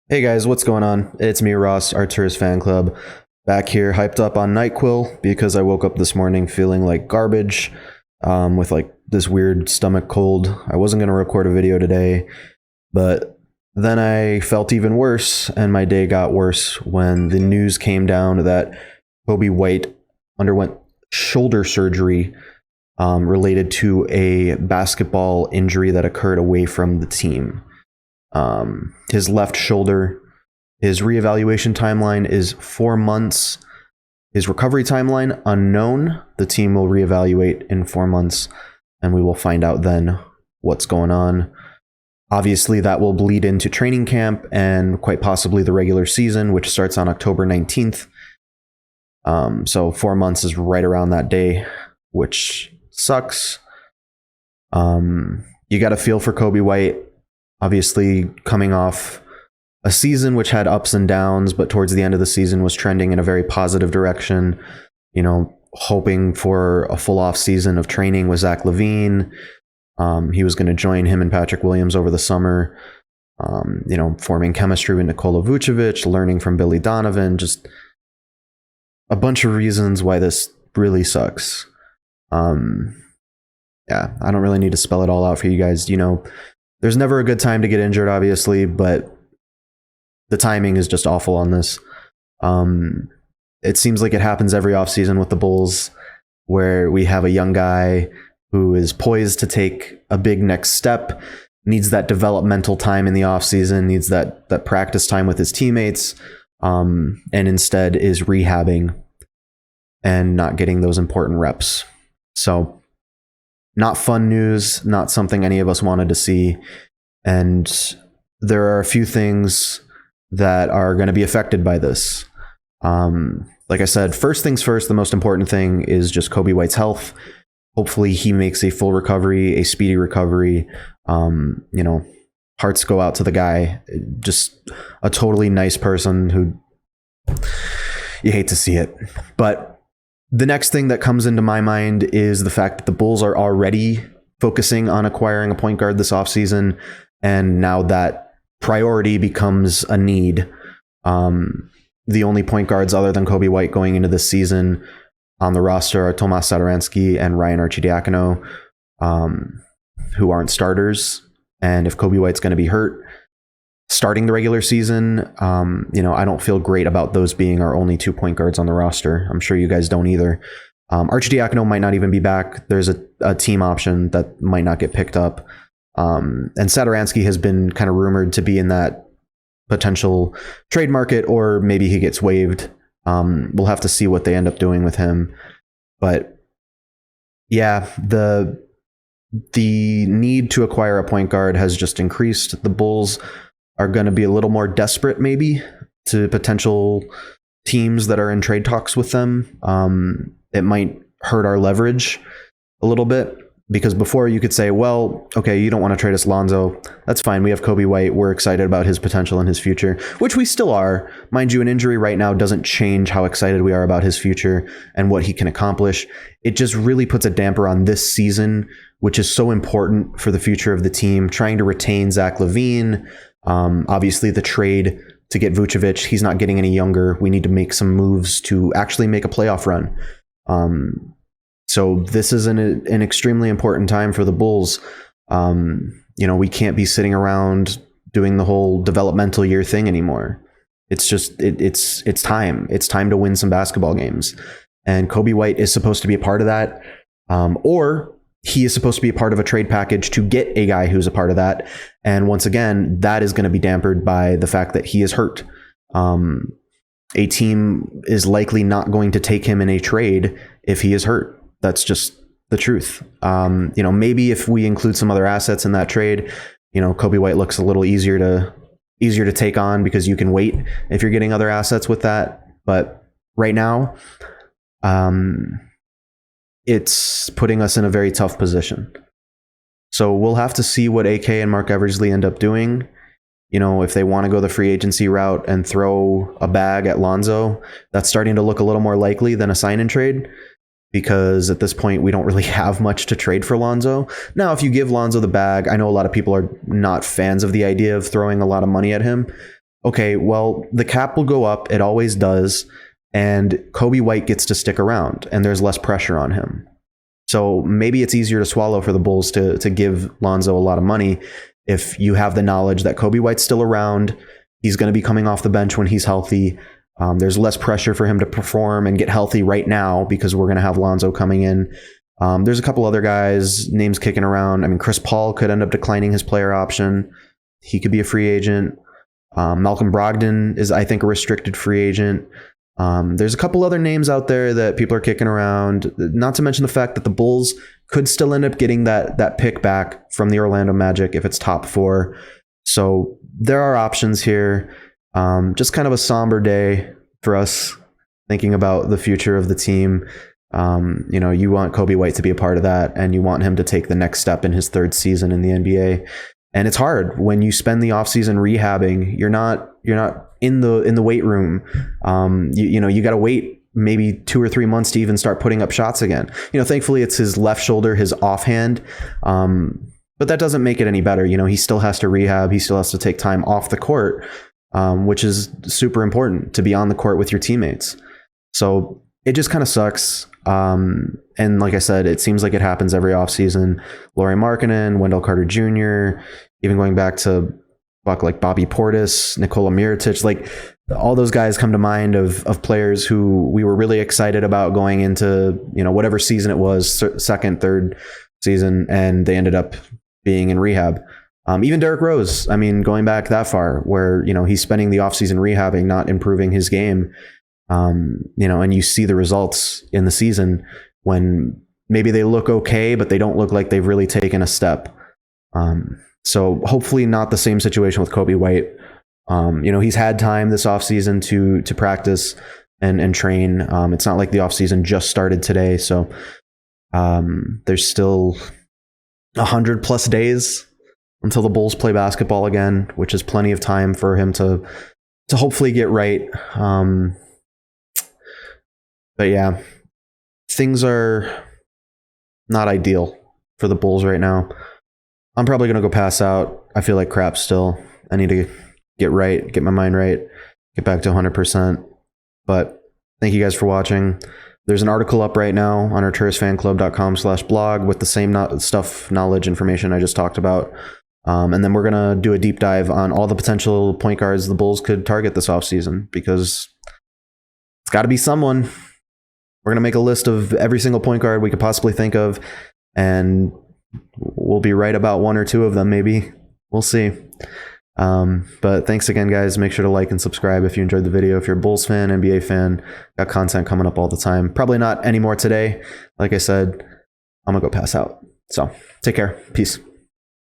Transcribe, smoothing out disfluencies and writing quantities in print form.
Hey guys, what's going on? It's me, Ross, Artur's fan club, back here, hyped up on NyQuil because I woke up this morning feeling like garbage, with like this weird stomach cold. I wasn't gonna record a video today, but then I felt even worse, and my day got worse when the news came down that Coby White underwent shoulder surgery related to a basketball injury that occurred away from the team. His left shoulder. His reevaluation timeline is 4 months. His recovery timeline unknown. The team will reevaluate in 4 months, and we will find out then what's going on. Obviously, that will bleed into training camp and quite possibly the regular season, which starts on October 19th. So 4 months is right around that day, which sucks. You got to feel for Coby White. Obviously, coming off a season which had ups and downs, but towards the end of the season was trending in a very positive direction. You know, hoping for a full off season of training with Zach LaVine. He was going to join him and Patrick Williams over the summer. Forming chemistry with Nikola Vucevic, learning from Billy Donovan. Just a bunch of reasons why this really sucks. I don't really need to spell it all out for you guys. There's never a good time to get injured, obviously, but the timing is just awful on this. It seems like it happens every offseason with the Bulls, where we have a young guy who is poised to take a big next step, needs that developmental time in the offseason, needs that practice time with his teammates, and instead is rehabbing and not getting those important reps. So, not fun news, not something any of us wanted to see. And there are a few things that are going to be affected by this. Like I said, first things first, the most important thing is just Coby White's health. Hopefully he makes a full recovery, a speedy recovery. Hearts go out to the guy. Just a totally nice person who you hate to see it. But the next thing that comes into my mind is the fact that the Bulls are already focusing on acquiring a point guard this offseason, and now that priority becomes a need. The only point guards other than Coby White going into this season on the roster are Tomas Satoransky and Ryan Arcidiacono, who aren't starters. And if Coby White's going to be hurt starting the regular season, I don't feel great about those being our only 2 point guards on the roster. I'm sure you guys don't either. Arcidiacono might not even be back. There's a team option that might not get picked up. And Satoransky has been kind of rumored to be in that potential trade market, or maybe he gets waived. We'll have to see what they end up doing with him. But yeah, the need to acquire a point guard has just increased. The Bulls are going to be a little more desperate, maybe, to potential teams that are in trade talks with them. It might hurt our leverage a little bit, because before you could say, well, okay, you don't want to trade us Lonzo. That's fine. We have Coby White. We're excited about his potential and his future, which we still are. Mind you, an injury right now doesn't change how excited we are about his future and what he can accomplish. It just really puts a damper on this season, which is so important for the future of the team, trying to retain Zach LaVine. Obviously, the trade to get Vucevic, he's not getting any younger. We need to make some moves to actually make a playoff run. So this is an extremely important time for the Bulls. We can't be sitting around doing the whole developmental year thing anymore. It's just it's time. It's time to win some basketball games. And Coby White is supposed to be a part of that, or he is supposed to be a part of a trade package to get a guy who's a part of that. And once again, that is going to be dampered by the fact that he is hurt. A team is likely not going to take him in a trade if he is hurt. That's just the truth. Maybe if we include some other assets in that trade, Coby White looks a little easier to take on, because you can wait if you're getting other assets with that. But right now, it's putting us in a very tough position. So we'll have to see what AK and Mark Eversley end up doing. If they want to go the free agency route and throw a bag at Lonzo, that's starting to look a little more likely than a sign and trade, because at this point we don't really have much to trade for Lonzo. Now, if you give Lonzo the bag, I know a lot of people are not fans of the idea of throwing a lot of money at him. okay, well, the cap will go up. It always does. And Coby White gets to stick around and there's less pressure on him. So maybe it's easier to swallow for the Bulls to give Lonzo a lot of money if you have the knowledge that Coby White's still around. He's going to be coming off the bench when he's healthy. There's less pressure for him to perform and get healthy right now because we're going to have Lonzo coming in. There's a couple other guys, names kicking around. I mean, Chris Paul could end up declining his player option. He could be a free agent. Malcolm Brogdon is, I think, a restricted free agent. There's a couple other names out there that people are kicking around, not to mention the fact that the Bulls could still end up getting that pick back from the Orlando Magic if it's top 4. So there are options here. Just kind of a somber day for us thinking about the future of the team. You want Coby White to be a part of that, and you want him to take the next step in his 3rd season in the NBA. And it's hard when you spend the offseason rehabbing. You're not in the weight room. You got to wait maybe 2 or 3 months to even start putting up shots again. Thankfully it's his left shoulder, his offhand. But that doesn't make it any better. He still has to rehab. He still has to take time off the court, which is super important to be on the court with your teammates. So it just kind of sucks. And like I said, it seems like it happens every offseason. Lauri Markkanen, Wendell Carter Jr., even going back to like Bobby Portis, Nikola Mirotic, like all those guys come to mind of players who we were really excited about going into, whatever season it was, second, third season, and they ended up being in rehab. Even Derrick Rose, I mean, going back that far where, he's spending the offseason rehabbing, not improving his game. And you see the results in the season when maybe they look okay, but they don't look like they've really taken a step. So hopefully not the same situation with Coby White. He's had time this offseason to practice and train. It's not like the offseason just started today. So there's still 100+ days until the Bulls play basketball again, which is plenty of time for him to hopefully get right. But yeah, things are not ideal for the Bulls right now. I'm probably going to go pass out. I feel like crap still. I need to get right, get my mind right, get back to 100%. But thank you guys for watching. There's an article up right now on arturisfanclub.com/blog with the same knowledge, information I just talked about. And then we're going to do a deep dive on all the potential point guards the Bulls could target this offseason, because it's got to be someone. We're going to make a list of every single point guard we could possibly think of, and we'll be right about 1 or 2 of them, maybe. We'll see. But thanks again, guys. Make sure to like and subscribe if you enjoyed the video. If you're a Bulls fan, NBA fan, got content coming up all the time. Probably not anymore today. Like I said, I'm going to go pass out. So take care. Peace.